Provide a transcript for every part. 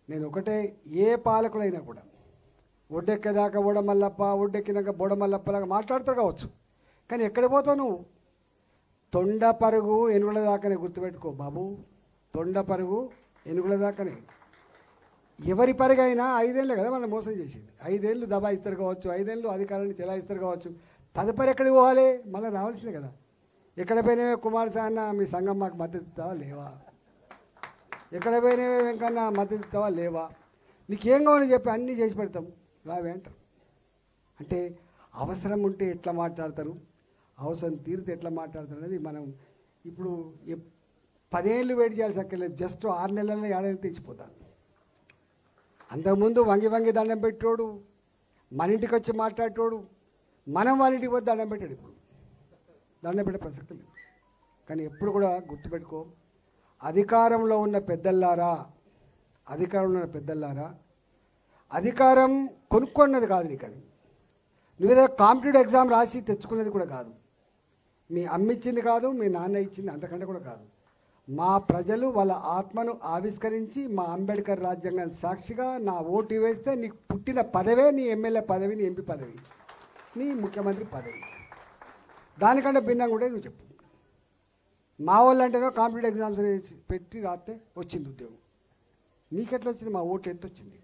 నేను ఒకటే, ఏ పాలకులైనా కూడా ఒడ్డెక్కేదాకా బోడమల్లప్ప, ఒడ్డెక్కినాక బోడమల్లప్పలాగా మాట్లాడుతారు కావచ్చు, కానీ ఎక్కడికి పోతావు నువ్వు? తొండ పరుగు ఎనుగుల దాకానే, గుర్తుపెట్టుకో బాబు, తొండ పరుగు ఎనుగుల దాకానే. ఎవరి పరుగైనా 5 ఏళ్ళే కదా మనం మోసం చేసింది. 5 ఏళ్ళు దబాయిస్తారు కావచ్చు, 5 ఏళ్ళు అధికారాన్ని చెలాయిస్తారు కావచ్చు, తదుపరి ఎక్కడికి పోవాలి? మళ్ళీ రావాల్సిందే కదా. ఎక్కడ పోయినవే కుమారస్వామి మీ సంఘం మాకు మద్దతు ఇస్తావా లేవా? ఎక్కడ పోయినవే వెంకన్న మద్దతు ఇస్తావా లేవా? నీకేం కావాలని చెప్పి అన్నీ చేసి పెడతాం, రావే అంటారు. అంటే అవసరం ఉంటే ఎట్లా మాట్లాడతారు, అవసరం తీరితే ఎట్లా మాట్లాడతారు అనేది మనం ఇప్పుడు 10 ఏళ్ళు వెయిట్ చేయాల్సి అక్కర్లేదు. జస్ట్ 6 నెలల్లో 7 ఏళ్ళు తెచ్చిపోతాను. అంతకుముందు వంగి వంగి దండం పెట్టోడు, మన ఇంటికి వచ్చి మాట్లాడేటోడు, మనం వాళ్ళ ఇంటికి పోతే దండం పెట్టాడు. ఇప్పుడు దండం పెట్టే ప్రసక్తి లేదు. కానీ ఎప్పుడు కూడా గుర్తుపెట్టుకో, అధికారంలో ఉన్న పెద్దల్లారా, అధికారం కొనుక్కున్నది కాదు నీకు. అది నువ్వేదో కాంపిటేటివ్ ఎగ్జామ్ రాసి తెచ్చుకునేది కూడా కాదు. మీ అమ్మ ఇచ్చింది కాదు, మీ నాన్న ఇచ్చింది అంతకంటే కూడా కాదు. మా ప్రజలు వాళ్ళ ఆత్మను ఆవిష్కరించి మా అంబేద్కర్ రాజ్యాంగం సాక్షిగా నా ఓటు వేస్తే నీకు పుట్టిన పదవే నీ ఎమ్మెల్యే పదవి, నీ ఎంపీ పదవి, నీ ముఖ్యమంత్రి పదవి. దానికంటే భిన్నంగా కూడా నువ్వు చెప్పు. మా వాళ్ళు అంటేనో కాంపిటేటివ్ ఎగ్జామ్స్ పెట్టి రాస్తే వచ్చింది ఉద్యోగం. నీకెట్లా వచ్చింది? మా ఓటు ఎంత వచ్చింది?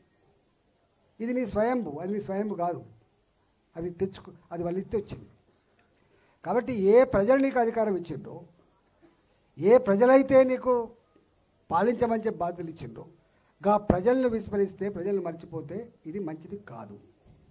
ఇది నీ స్వయంభు, అది నీ స్వయంభు కాదు, అది అది వాళ్ళు ఇస్తే వచ్చింది. కాబట్టి ఏ ప్రజలు నీకు అధికారం ఇచ్చిండ్రో, ఏ ప్రజలైతే నీకు పాలించమని బాధ్యతలు ఇచ్చిండ్రో, గా ప్రజలను విస్మరిస్తే, ప్రజలను మర్చిపోతే ఇది మంచిది కాదు.